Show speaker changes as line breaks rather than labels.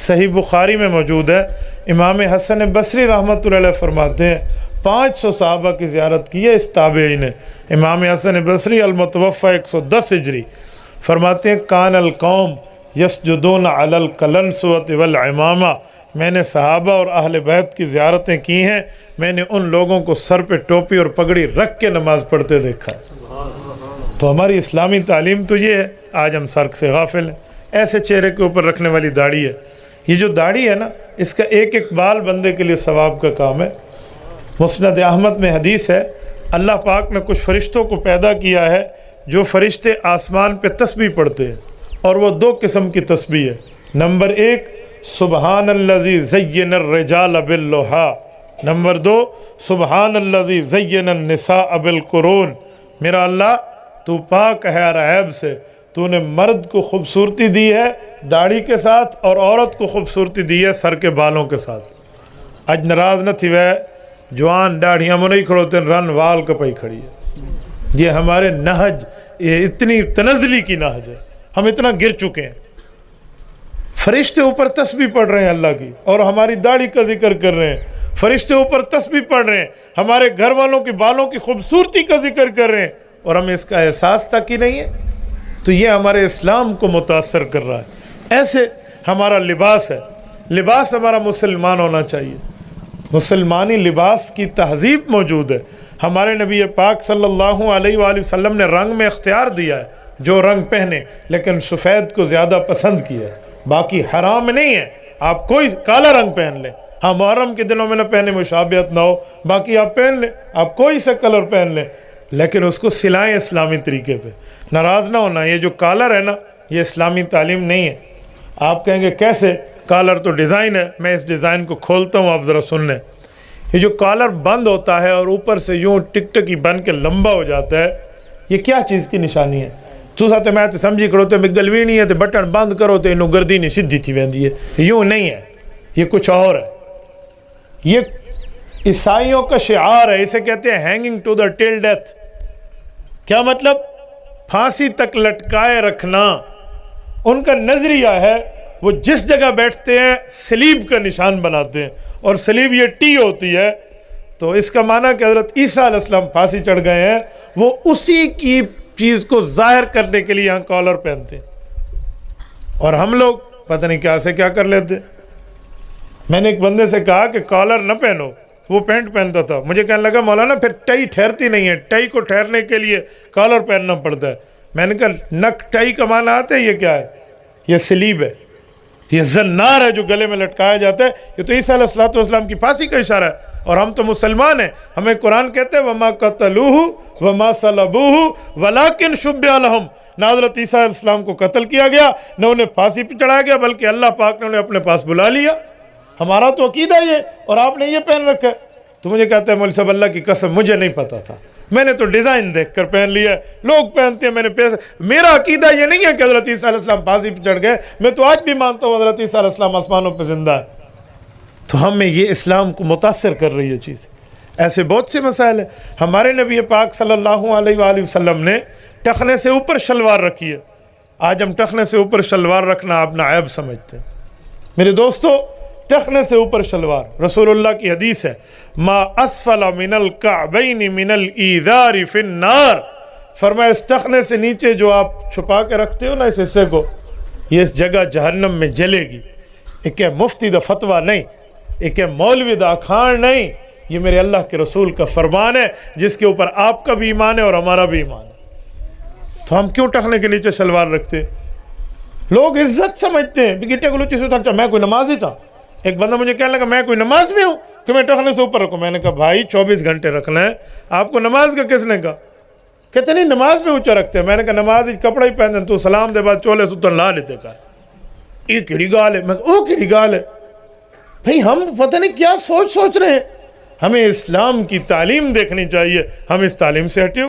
صحیح بخاری میں موجود ہے، امام حسن بصری رحمۃ اللہ علیہ فرماتے ہیں 500 صحابہ کی زیارت کی ہے اس تابعی نے۔ امام حسن بصری المتوفی 110 ہجری فرماتے ہیں کان القوم یسجدون علی القلنسوۃ والعمامہ، میں نے صحابہ اور اہل بیت کی زیارتیں کی ہیں، میں نے ان لوگوں کو سر پہ ٹوپی اور پگڑی رکھ کے نماز پڑھتے دیکھا۔ تو ہماری اسلامی تعلیم تو یہ ہے، آج ہم سر سے غافل ہیں۔ ایسے چہرے کے اوپر رکھنے والی داڑھی ہے، یہ جو داڑھی ہے نا، اس کا ایک ایک بال بندے کے لیے ثواب کا کام ہے۔ مسند احمد میں حدیث ہے، اللہ پاک نے کچھ فرشتوں کو پیدا کیا ہے جو فرشتے آسمان پہ تسبیح پڑھتے ہیں، اور وہ 2 قسم کی تسبیح ہے۔ نمبر 1 سبحان الذی زین الرجال باللحا، نمبر 2 سبحان الذی زین النساء بالقرون، میرا اللہ تو پاک ہے ہر عیب سے، تو نے مرد کو خوبصورتی دی ہے داڑھی کے ساتھ اور عورت کو خوبصورتی دی ہے سر کے بالوں کے ساتھ۔ اج ناراض نہ تھی وہ جوان داڑھیاں میں نہیں کھڑوتے رن وال کپائی کھڑی ہے۔ یہ ہمارے نہج، یہ اتنی تنزلی کی نہج ہے، ہم اتنا گر چکے ہیں۔ فرشتے اوپر تسبیح پڑھ رہے ہیں اللہ کی، اور ہماری داڑھی کا ذکر کر رہے ہیں۔ فرشتے اوپر تسبیح پڑھ رہے ہیں، ہمارے گھر والوں کے بالوں کی خوبصورتی کا ذکر کر رہے ہیں، اور ہمیں اس کا احساس تک ہی نہیں ہے۔ تو یہ ہمارے اسلام کو متاثر کر رہا ہے۔ ایسے ہمارا لباس ہے، لباس ہمارا مسلمان ہونا چاہیے، مسلمانی لباس کی تہذیب موجود ہے۔ ہمارے نبی پاک صلی اللہ علیہ وآلہ وسلم نے رنگ میں اختیار دیا ہے، جو رنگ پہنے، لیکن سفید کو زیادہ پسند کیا ہے، باقی حرام نہیں ہے۔ آپ کوئی کالا رنگ پہن لیں، ہاں محرم کے دنوں میں نہ پہنے مشابہت نہ ہو، باقی آپ پہن لیں، آپ کوئی سا کلر پہن لیں، لیکن اس کو سلائیں اسلامی طریقے پہ۔ ناراض نہ ہونا، یہ جو کالر ہے نا، یہ اسلامی تعلیم نہیں ہے۔ آپ کہیں گے کیسے؟ کالر تو ڈیزائن ہے، میں اس ڈیزائن کو کھولتا ہوں، آپ ذرا سن لیں۔ یہ جو کالر بند ہوتا ہے اور اوپر سے یوں ٹک ٹکی بن کے لمبا ہو جاتا ہے، یہ کیا چیز کی نشانی ہے؟ تو ساتھ میں سمجھی کرو تو گلوی نہیں ہے تو بٹن بند کرو تو انہوں گردی نہیں سیدھی تھی ویندی ہے، یوں نہیں ہے، یہ کچھ اور ہے۔ یہ عیسائیوں کا شعار ہے، اسے کہتے ہیں hanging to the till death. کیا مطلب؟ پھانسی تک لٹکائے رکھنا۔ ان کا نظریہ ہے وہ جس جگہ بیٹھتے ہیں سلیب کا نشان بناتے ہیں، اور سلیب یہ ٹی ہوتی ہے، تو اس کا معنی کہ حضرت عیسیٰ علیہ السلام پھانسی چڑھ گئے ہیں، وہ اسی کی چیز کو ظاہر کرنے کے لیے یہاں کالر پہنتے ہیں، اور ہم لوگ پتہ نہیں کیا سے کیا کر لیتے۔ میں نے ایک بندے سے کہا کہ کالر نہ پہنو، وہ پینٹ پہنتا تھا، مجھے کہنے لگا مولانا پھر ٹائی ٹھہرتی نہیں ہے، ٹائی کو ٹھہرنے کے لیے کالر پہننا پڑتا ہے۔ میں نے کہا نک ٹائی کا معنی آتا ہے، یہ کیا ہے؟ یہ سلیب ہے، یہ زنار ہے جو گلے میں لٹکایا جاتا ہے، یہ تو عیسیٰ علیہ السلام کی پھانسی کا اشارہ ہے، اور ہم تو مسلمان ہیں، ہمیں قرآن کہتے ہیں وَمَا قَتَلُوهُ وَمَا صَلَبُوهُ وَلَكِنْ شُبِّهَ لَهُمْ، نہ حضرت عیسیٰ علیہ السلام کو قتل کیا گیا، نہ انہیں پھانسی پہ چڑھایا گیا، بلکہ اللہ پاک نے انہیں اپنے پاس بلا لیا۔ ہمارا تو عقیدہ یہ، اور آپ نے یہ پہن رکھا ہے۔ تو مجھے کہتا ہے مولوی صاحب اللہ کی قسم مجھے نہیں پتا تھا، میں نے تو ڈیزائن دیکھ کر پہن لیا ہے، لوگ پہنتے ہیں میں نے پیسے، میرا عقیدہ یہ نہیں ہے کہ حضرت عیسیٰ علیہ السلام پھانسی پہ چڑھ گئے، میں تو آج بھی مانتا ہوں حضرت عیسیٰ علیہ السلام آسمانوں پہ زندہ ہے۔ تو ہمیں یہ اسلام کو متاثر کر رہی ہے چیز۔ ایسے بہت سے مسائل ہیں۔ ہمارے نبی پاک صلی اللہ علیہ وآلہ وسلم نے ٹخنے سے اوپر شلوار رکھی ہے، آج ہم ٹخنے سے اوپر شلوار رکھنا اپنا عیب سمجھتے ہیں۔ میرے دوستو، ٹخنے سے اوپر شلوار، رسول اللہ کی حدیث ہے ما اسفل من الکعبین من الایذار فی النار، فرمایا اس ٹخنے سے نیچے جو آپ چھپا کے رکھتے ہو نا اس حصے کو، یہ اس جگہ جہنم میں جلے گی۔ ایک ہے مفتی دا فتویٰ نہیں، ایک ہے مولوی دا اکھان نہیں، یہ میرے اللہ کے رسول کا فرمان ہے جس کے اوپر آپ کا بھی ایمان ہے اور ہمارا بھی ایمان ہے۔ تو ہم کیوں ٹخنے کے نیچے شلوار رکھتے ہیں؟ لوگ عزت سمجھتے ہیں، گٹے کو لوچی سے میں کوئی نماز ہی چاہوں۔ ایک بندہ مجھے کہنے لگا میں کوئی نماز میں ہوں کہ میں ٹخنے سے اوپر رکھوں؟ میں نے کہا بھائی 24 گھنٹے رکھنا ہے، آپ کو نماز کا کس نے کہا؟ کہتے نہیں نماز میں اونچا رکھتے ہیں۔ میں نے کہا نماز ہی کپڑا ہی پہن تو سلام دے بعد چولے ستر لا لیتے کہا یہ کیڑی گال ہے؟ میں کہا او کیڑی گال ہے؟ بھائی ہم پتہ نہیں کیا سوچ رہے ہیں۔ ہمیں اسلام کی تعلیم دیکھنی چاہیے، ہم اس تعلیم سے ہٹے